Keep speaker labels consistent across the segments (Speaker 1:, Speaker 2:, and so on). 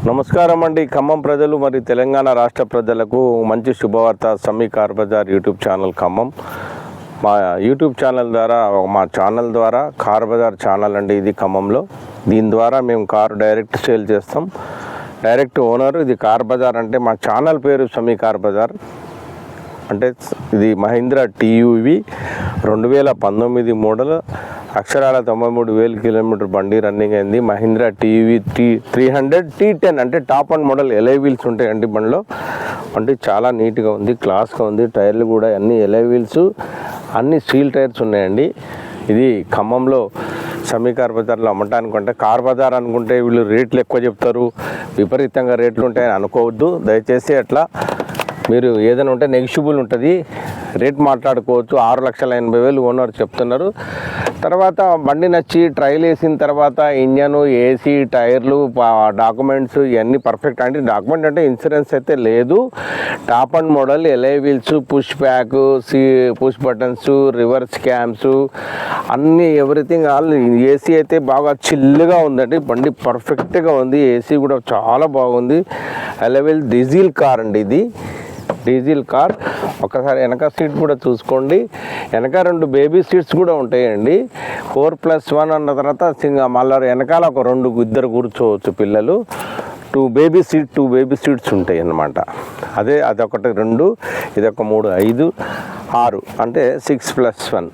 Speaker 1: నమస్కారం అండి. ఖమ్మం ప్రజలు మరియు తెలంగాణ రాష్ట్ర ప్రజలకు మంచి శుభవార్త. Sami car bazaar YouTube channel Khammam. మా యూట్యూబ్ ఛానల్ ద్వారా కార్ బజార్ ఛానల్ అండి ఇది ఖమ్మంలో. దీని ద్వారా మేము కారు డైరెక్ట్ సేల్ చేస్తాం. Direct owner. ఇది కార్ బజార్ అంటే మా ఛానల్ పేరు సమీ కార్ బజార్. అంటే ఇది మహీంద్రా టీయూవి 2019 మోడల్, అక్షరాల 93,000 కిలోమీటర్ బండి రన్నింగ్ అయింది. మహీంద్రా టీవీ 300 T10 అంటే top end model alloy wheels ఉంటాయండి బండిలో. అంటే చాలా నీట్గా ఉంది, క్లాస్గా ఉంది. టైర్లు కూడా అన్ని ఎలై వీల్స్, అన్ని స్టీల్ టైర్స్ ఉన్నాయండి. ఇది ఖమ్మంలో సమీ కార్ బజార్లో అమ్మటానికి. అంటే కార్ బజార్ అనుకుంటే వీళ్ళు రేట్లు ఎక్కువ చెప్తారు, విపరీతంగా రేట్లు ఉంటాయని అనుకోవద్దు దయచేసి. అట్లా మీరు ఏదైనా ఉంటే నెగిషియబుల్ ఉంటుంది, రేట్ మాట్లాడుకోవచ్చు. 6,80,000 ఓనర్ చెప్తున్నారు. తర్వాత బండి నచ్చి ట్రైల్ వేసిన తర్వాత ఇంజను, ఏసీ, టైర్లు, డాక్యుమెంట్స్ ఇవన్నీ పర్ఫెక్ట్. అంటే డాక్యుమెంట్ అంటే ఇన్సూరెన్స్ అయితే లేదు. Top end model alloy wheels, push back, push buttons, reverse cams అన్నీ ఎవ్రీథింగ్ ఆల్. ఏసీ అయితే బాగా చిల్లుగా ఉందండి, బండి పర్ఫెక్ట్గా ఉంది. ఏసీ కూడా చాలా బాగుంది. ఎలై వీల్ డీజిల్ కార్ అండి ఇది, డీజిల్ కార్. ఒకసారి వెనక సీట్ కూడా చూసుకోండి. వెనక 2 బేబీ సీట్స్ కూడా ఉంటాయండి. 4+1 అన్న తర్వాత మళ్ళీ వెనకాల ఒక 2 కూర్చోవచ్చు పిల్లలు. 2 బేబీ సీట్స్ ఉంటాయి అన్నమాట. అదొకటి 2, ఇదొక 3, 5, 6 అంటే 6+1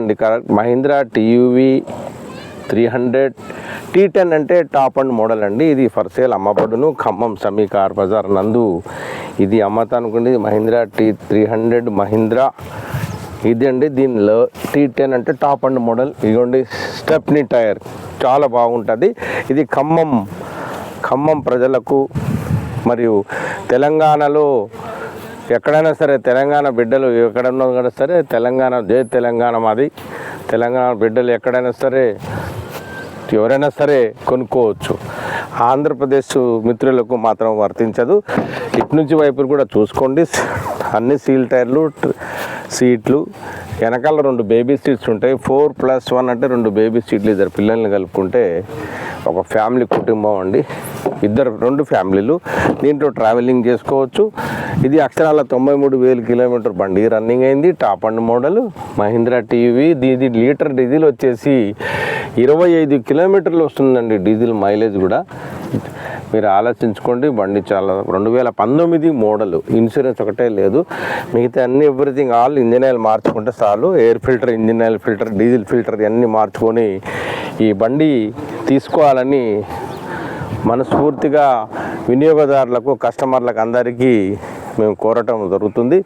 Speaker 1: అండి. కరెక్ట్. మహీంద్రా టీయూవి 300 T10 అంటే టాప్ అండ్ మోడల్ అండి. ఇది ఫర్ సేల్ అమ్మబడును ఖమ్మం సమీ కార్ బజార్ నందు. ఇది అమ్మతానుకోండి. మహీంద్రా T300 మహీంద్రా ఇది అండి. దీనిలో T10 అంటే టాప్ అండ్ మోడల్. ఇదిగోండి స్టెప్నీ టైర్, చాలా బాగుంటుంది. ఇది ఖమ్మం ప్రజలకు మరియు తెలంగాణలో ఎక్కడైనా సరే, తెలంగాణ బిడ్డలు ఎక్కడన్నా కూడా సరే, జై తెలంగాణ మాది. తెలంగాణ బిడ్డలు ఎక్కడైనా సరే, ఎవరైనా సరే కొనుక్కోవచ్చు. ఆంధ్రప్రదేశ్ మిత్రులకు మాత్రం వర్తించదు. ఇటు నుంచి వైపులు కూడా చూసుకోండి. అన్ని సీల్ టైర్లు, సీట్లు. వెనకాల 2 బేబీ సీట్స్ ఉంటాయి. 4+1 అంటే 2 బేబీ సీట్లు. 2 పిల్లల్ని కలుపుకుంటే ఒక ఫ్యామిలీ కుటుంబం అండి. 2 ఫ్యామిలీలు దీంట్లో ట్రావెలింగ్ చేసుకోవచ్చు. ఇది అక్షరాల 93,000 కిలోమీటర్ బండి రన్నింగ్ అయింది. Top end model Mahindra TV. ఇది లీటర్ డీజిల్ వచ్చేసి 25 కిలోమీటర్లు వస్తుందండి డీజిల్ మైలేజ్ కూడా. మీరు ఆలోచించుకోండి. బండి చాలా 2019 మోడల్. ఇన్సూరెన్స్ ఒకటే లేదు, మిగతా అన్ని ఎవ్రీథింగ్ ఆల్ ఇంజిన్ ఆయిల్ మార్చుకుంటే చాలు. Air filter, engine oil filter, diesel filter ఇవన్నీ మార్చుకొని ఈ బండి తీసుకోవాలని మనస్ఫూర్తిగా వినియోగదారులకు, కస్టమర్లకు అందరికీ మేము కోరటం జరుగుతుంది.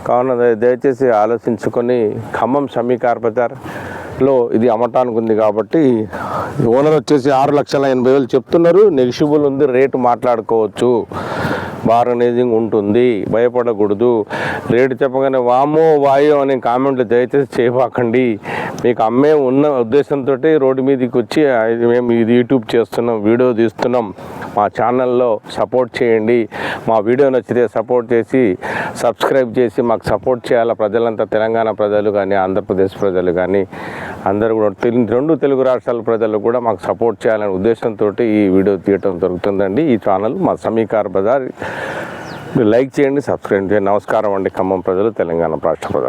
Speaker 1: కావున దయచేసి ఆలోచించుకొని ఖమ్మం సమీ కార్ బజార్లో ఇది అమ్మటానికి ఉంది కాబట్టి ఓనర్ వచ్చేసి 6,80,000 చెప్తున్నారు. నెగిషియబుల్ ఉంది, రేటు మాట్లాడుకోవచ్చు. బార్గనైజింగ్ ఉంటుంది, భయపడకూడదు. రేటు చెప్పగానే వామో వాయో అనే కామెంట్లు దయచేసి చేయబాకండి. మీకు అమ్మే ఉన్న ఉద్దేశంతో రోడ్డు మీదకి వచ్చి మేము ఇది యూట్యూబ్ చేస్తున్నాం, వీడియో తీస్తున్నాం, మా ఛానల్లో సపోర్ట్ చేయండి. మా వీడియో నచ్చితే సపోర్ట్ చేసి సబ్స్క్రైబ్ చేసి మాకు సపోర్ట్ చేయాలి. ప్రజలంతా, తెలంగాణ ప్రజలు కానీ, ఆంధ్రప్రదేశ్ ప్రజలు కానీ అందరూ కూడా, 2 తెలుగు రాష్ట్రాల ప్రజలు కూడా మాకు సపోర్ట్ చేయాలనే ఉద్దేశంతో ఈ వీడియో తీయటం జరుగుతుందండి. ఈ ఛానల్ మా సమీ కార్ బజార్. మీరు లైక్ చేయండి, సబ్స్క్రైబ్ చేయండి. నమస్కారం అండి ఖమ్మం ప్రజలు, తెలంగాణ రాష్ట్ర ప్రజలు.